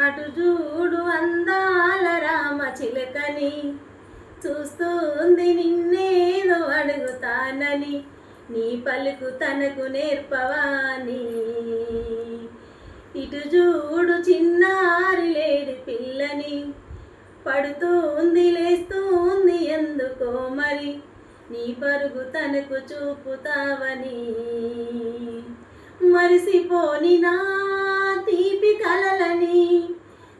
అటు చూడు అందాల రామ చిలకని, చూస్తుంది నిన్నేదో అడుగుతానని, నీ పలుకు తనకు నేర్పవాని. ఇటు చూడు చిన్నారి లేడి పిల్లని, పడుతుంది లేస్తుంది ఎందుకో మరి, నీ పరుగు తనకు చూపుతావని. మరిసిపోని నా తీపి కలలని,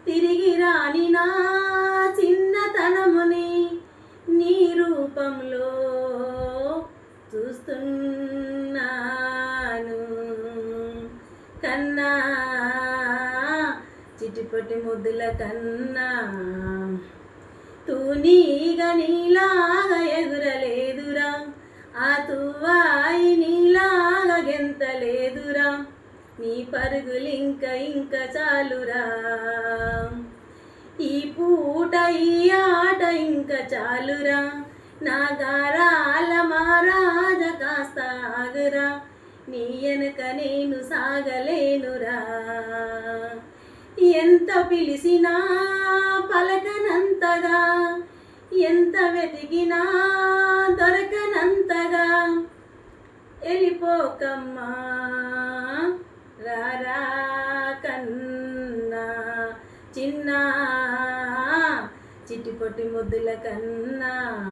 తిరిగి రాని నా చిన్నతనముని, నీ రూపంలో చూస్తున్నాను కన్నా, చిటిపొట్టి ముద్దుల కన్నా. తూనీగా నీలాగా ఎగురలేదురా, ఆ తువ్వాయి నీలాగా గెంతలేదురా, నీ పరుగులింక ఇంక చాలురా. ఈ పూట ఈ ఆట ఇంక చాలురా, నా గారాల మహారాజ కాస్త ఆగురా, నీ వెనుక నేను సాగలేనురా. ఎంత పిలిచినా పలకనంతగా, ఎంత వెతికినా దొరకనంతగా, వెళ్ళిపోకమ్మా రారా కన్నా, చిన్న చిట్టిపొట్టి ముద్దుల కన్నా.